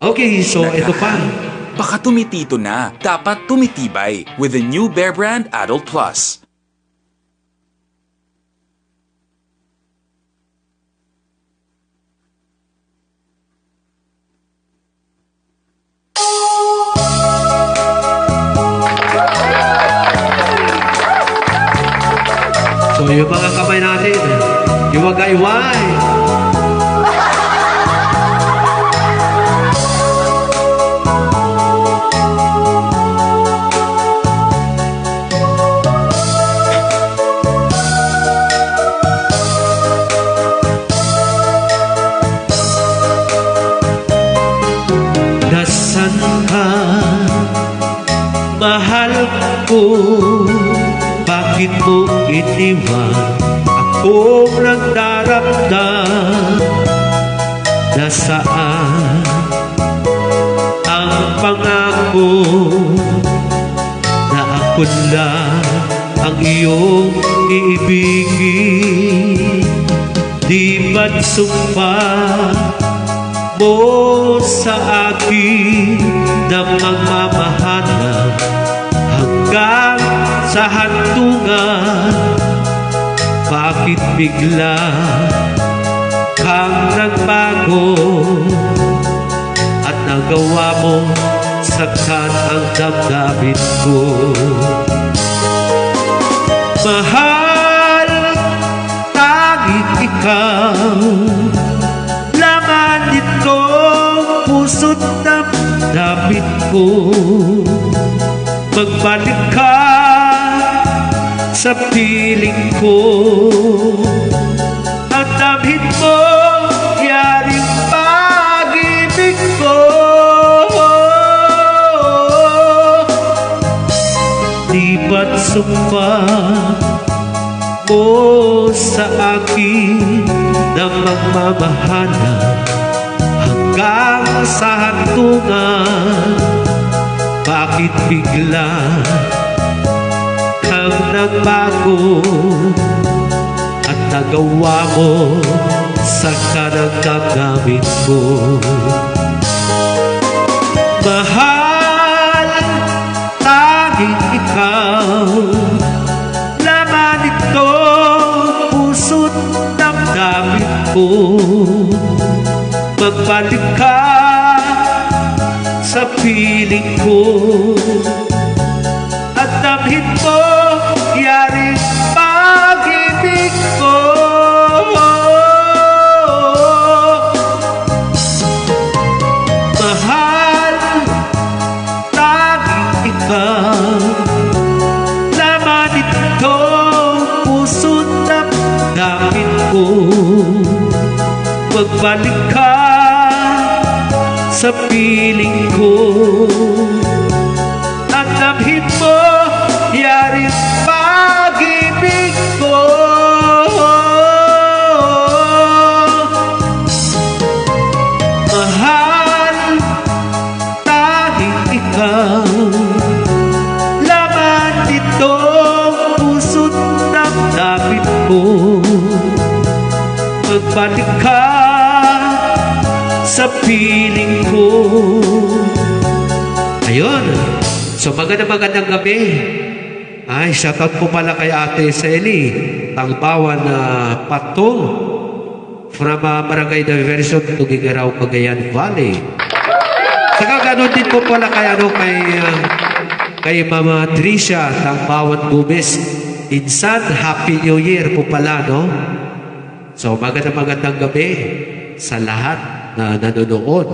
Okay, so ito pa. Baka tumitito na. Dapat tumitibay with the new Bear Brand Adult Plus. So yung mga kamay natin, iwagayway. Nasaan ka, mahal ko? Bakit mo iniwan akong nagdaramdam? Nasaan ang pangako na ako lang ang iyong iibigin? Di ba't sumpa mo sa akin na magmamahalan hanggang sa hantungan? Bakit bigla kang nagbago at nagawa mo saktan ang damdamin ko? Mahal, tanging ikaw, laman nitong puso't damdamin ko. Magbalik ka sa piling ko at damhin mo yaring pag-ibig ko. Di ba't sumpa mo sa akin na magmamahalan hanggang sa hantungan? Bakit bigla kang nagbago at nagawa mo sa kanagdamdamin ko? Mahal, tanging ikaw, laman itong puso't damdamin ko. Magbalik ka sa piling ko at damhin mo yaring pag-ibig ko. Mahal, tanging ikaw, laman itong puso't damdamin ko. Magbalik ka sa piling ko at damhin mo yaring pag-ibig ko. Mahal, tanging ikaw, laman itong puso't damdamin ko. Magbalik ka sa piling ko. Ayun. So magandang gabi. Ay, shoutout po pala kay Ate Sally Tangbawan na Patong from Barangay Diversion, Tugigaraw, Cagayan Valley. Saka ganoon din po pala kay Mama Tricia Tangbawan Gomez. Insan, Happy New Year po pala, no? So magandang gabi sa lahat na nanonood.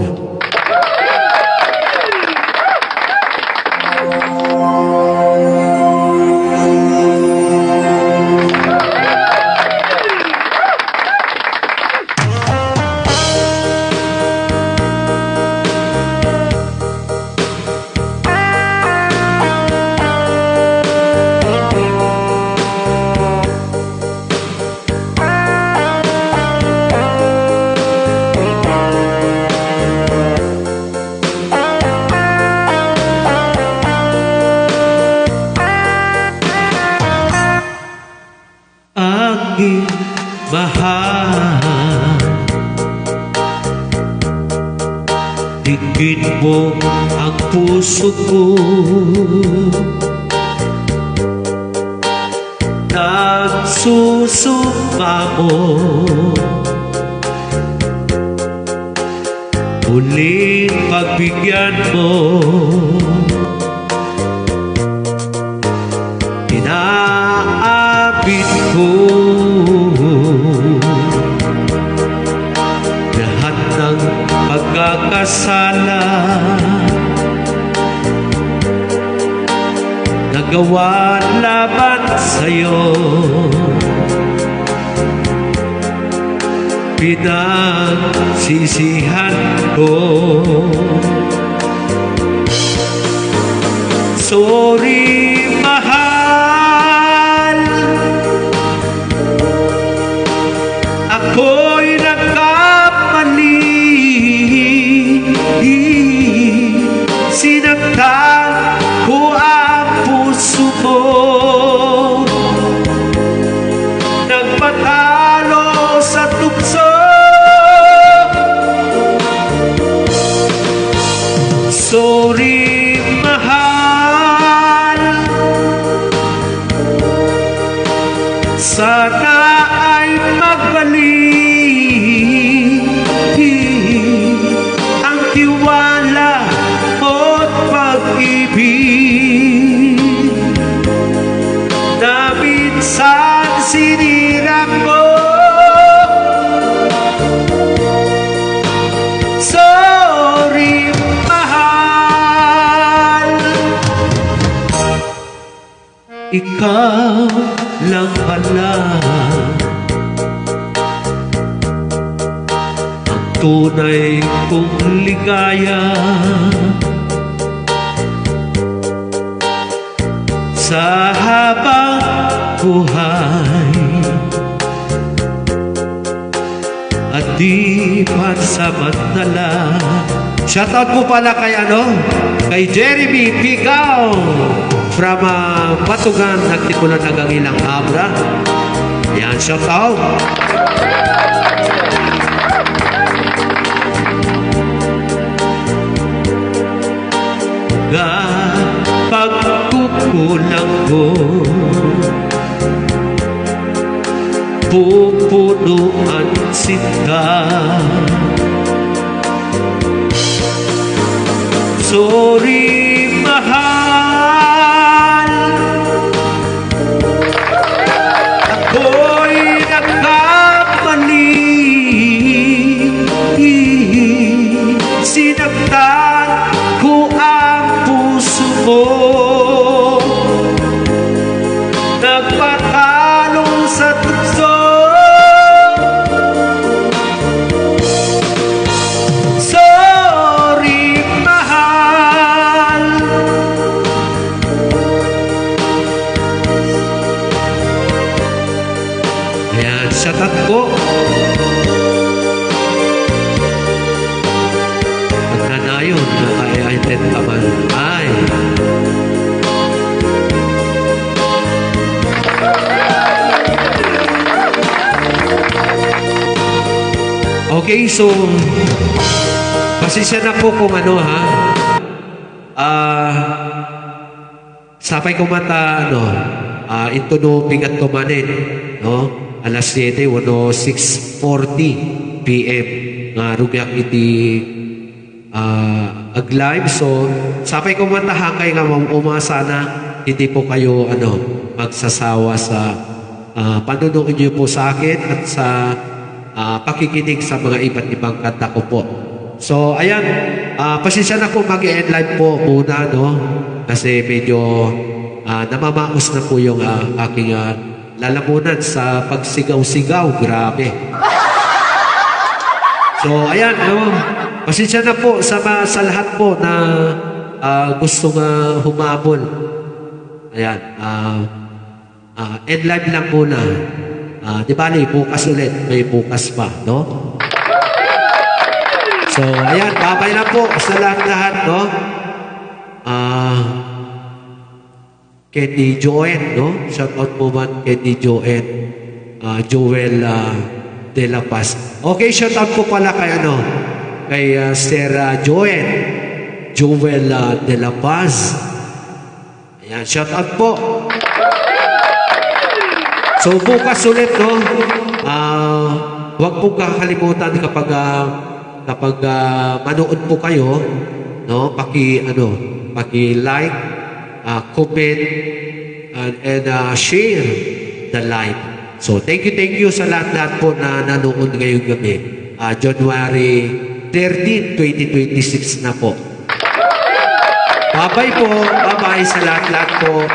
Aking mahal, Dinggin mo ang puso ko, nagsusumamo. Muling pagbigyan mo, inaabit ko lahat ng pagkakasala nagawa laban sa'yo. Pinagsisihan ko. Sorry, mahal, ako'y nagkamali. Sinaktan ko ang puso mo, nagpatalo sa tukso. Sorry, mahal, sana ay magbalik ang tiwala mo't pag-ibig na minsan sinira ko. Sorry, mahal, ikaw lang pala ang tunay kong ligaya. Sa habang buhay at di pansamantala. Shoutout po pala kay kay Jeremy Pigaw from Batugan, Nagtipulan hanggang Ilang Abra. Yan, shoutout. Pagkukulang ko, pupunuan sinta. Sorry, mahal, ako'y nagkamali. Sinaktan ko ang puso mo, nagpatalo sa tukso. Sorry, mahal, ayan, shoutout po. Nagnanayon na kaya-intent naman ay okay, so pasensya na po kung sapay kumata intunubing at kumanin, alas 7 6:40 PM nga rugyak iti ag-live. So sapay kumata hangkay nga umasa na hindi po kayo magsasawa sa panunood niyo po sa akin at sa pakikinig sa mga iba't ibang kanta ko po. So, ayan, pasensya na po mag-end live po muna, kasi medyo namamaos na po yung aking lalamunan sa pagsigaw-sigaw. Grabe. So, ayan, pasensya na po sa lahat po na gustong humabol. Ayan, end live lang muna. Di bali, bukas ulit. May bukas pa, So, ayan, babay na po sa lahat, Candy Joen, Shout out po man, Candy Joen. Joel De La Paz. Okay, shout out po pala kay kay Sarah Joel de la Paz. Ayan, shout out po. So bukas ulit, no? Huwag po kakalimutan kapag manood po kayo, no? Paki-like, comment, and share the live. So thank you sa lahat po na nanood ngayong gabi. January 13, 2026 na po. Bye-bye po. Bye-bye sa lahat po.